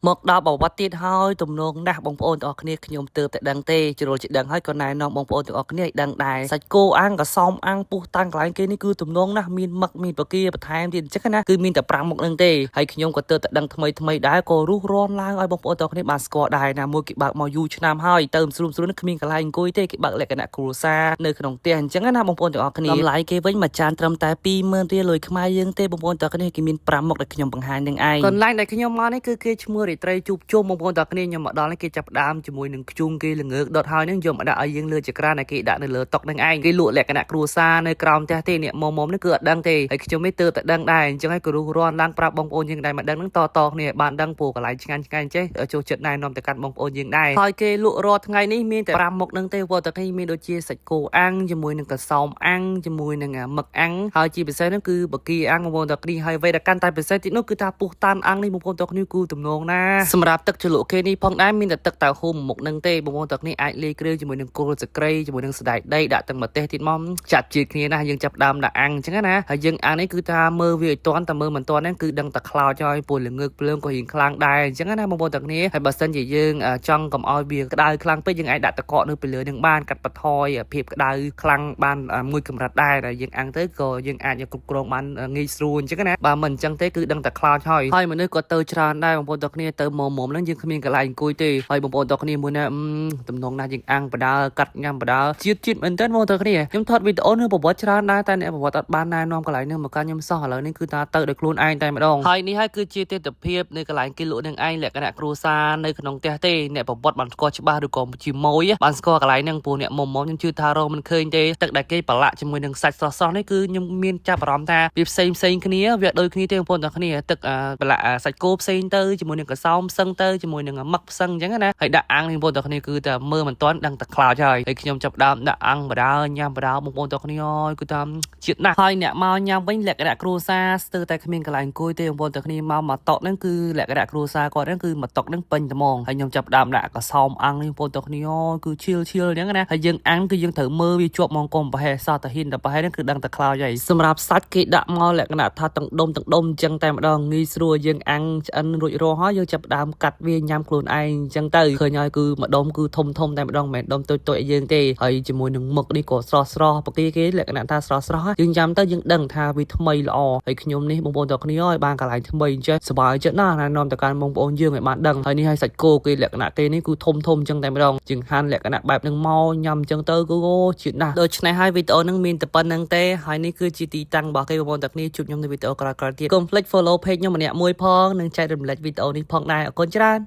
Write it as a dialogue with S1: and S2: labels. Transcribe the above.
S1: មកដល់ប្រវត្តិទៀតហើយទំនងណាស់បងប្អូនទាំងអស់គ្នាខ្ញុំទើបតែដឹងទេជ្រុលជាដឹងហើយក៏ណែនាំបងប្អូនទាំងអស់គ្នាឲ្យដឹងដែរសាច់គោអាំងកសមអាំងពុះតាំងកន្លែងគេនេះគឺទំនងណាស់មានមឹកមានបកាបន្ថែមទៀតអញ្ចឹងណាគឺមានតែ5មុខនឹងទេហើយខ្ញុំក៏ទើបតែដឹងថ្មីដែរក៏រុះរាន់ឡើងឲ្យបងប្អូនទាំងអស់គ្នាបានស្គាល់ដែរណាមួយគេបើកមកយូរឆ្នាំហើយទៅស្រួលនេះគ្មានកន្លែងអង្គុយទេគេបើកលក្ខណៈគ្រួសារនៅក្នុងផ្ទះអញ្ចឹងណាបងប្អូនទាំងអស់គ្នាតម្លៃគេវិញមួយចានត្រឹមតែ20000រៀលលុយខ្មែរយើងទេបងប្អូនទាំងអស់គ្នាគេមាន5មុខដែលខ្ញុំបង្ហាញនឹងឯងកន្លែងដែលខ្ញុំមកនេះគឺគេឈ្មោះរាត្រីជួបជុំបងប្អូនទាំងគ្នាខ្ញុំមកដល់នេះគេចាប់ផ្ដើមជាមួយនឹងខ្ជុំគេល្ងើកដុតហើយនឹងយកមកដាក់ឲ្យយើងលើចក្រានឲ្យគេដាក់នៅលើតុនឹងឯងគេលក់លក្ខណៈគ្រួសារនៅក្រោមផ្ទះទេអ្នកមុំនេះគឺអត់ដឹងទេហើយខ្ញុំនេះទើបតែដឹងដែរអញ្ចឹងហើយក៏រុះរាន់ឡើងប្រាប់បងប្អូនយើងដែរមកដឹងនឹងតគ្នាបានដឹងពូកន្លែងឆ្ងាញ់ចេះចូលចិត្តណែនាំទៅកាន់បងប្អូនយើងដែរហើយគេលក់រាល់ថ្ងៃនេះមានតែ5មុខនឹងទេបងប្អូនទាំងគ្នាមានដូចជាសាច់គោអាំងជាមួយនឹងកសោមអាំងជាមួយនឹងមឹកអាំងហើយជាពិសេសនោះគឺបកាអាំងបងប្អូនទាំងគ្នាហើយអ្វីដែលកាន់តែពិសេសទៀតនោះគឺថាពុះតានអាំងនេះបងប្អូនទាំងគ្នាគឺទំនងណាសម្រាប់ទឹកជ្រលក់គេនេះផងដែរមានតែទឹកតៅហ៊ូមមុខនឹងទេបងប្អូនទាំងគ្នាអាចលាយគ្រឿងជាមួយនឹងគល់សក្រីជាមួយនឹងសណ្តែកដីដាក់ទឹកម្ទេសទៀតមកចាត់ជាគ្នាណាយើងចាប់ដើមដាក់អាំងអញ្ចឹងណាហើយយើងអាំងនេះគឺថាមើលវាឲ្យតាន់តែមើលមិនតាន់ហ្នឹងគឺដឹងតែខ្លោចហើយពលល្ងើកភ្លើងក៏រៀងខ្លាំងដែរអញ្ចឹងណាបងប្អូនទាំងគ្នាហើយបើសិនជាយើងចង់កុំឲ្យវាក្តៅខ្លាំងពេកយើងអាចដាក់ទឹកកកនៅពីលើនឹងបានកាត់បន្ថយភាពក្តៅខ្លាំងបានមួយកម្រិតដែរដែលយើងអាំងទៅក៏យើងអាចគ្រប់គ្រងបានងាយស្រួលអញ្ចឹងណាបើមិនអញ្ចឹងទេគឺដឹងតែខ្លោចហើយមនុស្សក៏ទៅច្រើនដែរបងប្អូនទាំងគ្នាទៅមុំហ្នឹងយើងគ្មានកន្លែងអង្គុយទេហើយបងប្អូនទាំងគ្នាមួយណាទំនងណាយើងអាំងបដាកាត់ញ៉ាំបដាជាតិមែនតើបងប្អូនទាំងគ្នាខ្ញុំថតវីដេអូនឹងប្រវត្តិច្រើនដែរតែអ្នកប្រវត្តិអត់បានណែនាំកន្លែងនេះមកកាន់ខ្ញុំសោះឥឡូវនេះគឺថាទៅដោយខ្លួនឯងតែម្ដងហើយនេះហើយគឺជាទស្សនវិជ្ជានៅកន្លែងគេលក់នឹងឯងលក្ខណៈគ្រួសារនៅក្នុងផ្ទះទេអ្នកប្រវត្តិបានស្គាល់ច្បាស់ឬក៏ជាមួយបានស្គាល់កន្លែងហ្នឹងពួកអ្នកមុំខ្ញុំជឿថារកមិនឃើញទេទឹកដែលគេប្រឡាក់ជាមួយនឹងសាច់ស្រស់នេះគឺខ្ញុំមានចាប់អារម្មណ៍ថាវាផ្សេងគ្នាវាដូចគ្នាទេបងប្អូនទាំងគ្នាទឹកប្រឡាក់សាច់គោផ្សេងទៅជាមួយនឹងកសោមផ្សឹងទៅជាមួយនឹងមឹកផ្សឹងអញ្ចឹងណាហើយដាក់អាំងនេះបងប្អូនទាំងគ្នាគឺតែមើលមិនទាន់ដឹងតែខ្លោចហើយខ្ញុំចាប់ដើមដាក់អាំងបដាញ៉ាំបដាបងប្អូនទាំងគ្នាគឺថាជាតិណាស់ហើយអ្នកមកញ៉ាំវិញលក្ខណៈគ្រួសារស្ទើរតែគ្មានកន្លែងអង្គុយទេបងប្អូនទាំងគ្នាមកតុហ្នឹងគឺលក្ខណៈគ្រួសារគាត់ហ្នឹងគឺមកតុហ្នឹងពេញត្មងហើយខ្ញុំចាប់ដើមដាក់កសោមអាំងនេះបងប្អូនទាំងគ្នាគឺឈៀលអញ្ចឹងណាហើយយើងអាំងគឺយើងត្រូវមើលវាជាប់មកកុំប្រហែលសោះតែហ៊ានតែប្រហែលហ្នឹងគឺដឹងតែខ្លោចហើយសម្រាប់សាច់គេដាក់មកលក្ខណៈថាទាំងដុំអញ្ចឹងតែម្ដងងាយស្រួលយើងអាំងឆ្អិនរួចរាល់ហើយយើងចាប់ដើមកាត់វាញ៉ាំខ្លួនឯងអញ្ចឹងទៅឃើញហើយគឺម្ដុំគឺធំតែម្ដងមិនមែនដុំតូចឲ្យយើងទេហើយជាមួយនឹងមឹកនេះក៏ស្រស់បកាគេលក្ខណៈថាស្រស់យើងញ៉ាំទៅយើងដឹងថាវាថ្មីល្អហើយខ្ញុំនេះបងប្អូនទាំងគ្នាឲ្យបានកន្លែងថ្មីអញ្ចឹងសប្បាយចិត្តណាស់ណែនាំទៅកាន់បងប្អូនយើងឲ្យបានដឹងហើយនេះឲ្យសាច់គោគេលក្ខណៈគេនេះគឺធំអញ្ចឹងតែម្ដងជាងហាន់លក្ខណៈបែបហ្នឹងមកញ៉ាំអញ្ចឹងទៅគឺជាតិណាស់ដូច្នេះហើយវីដេអូហ្នឹងមានតែប៉ុណ្្នឹងទេហើយនេះគឺជាទីតាំងរបស់គេបងប្អូនទាំងគ្នាជួបខ្ញុំនៅវីដេអូក្រោយៗទៀតកុំភ្លេច follow page ខ្ញុំម្នាក់មួយផងនិងចែករំលែកវីដេអូនេះផងដែរអរគុណច្រើន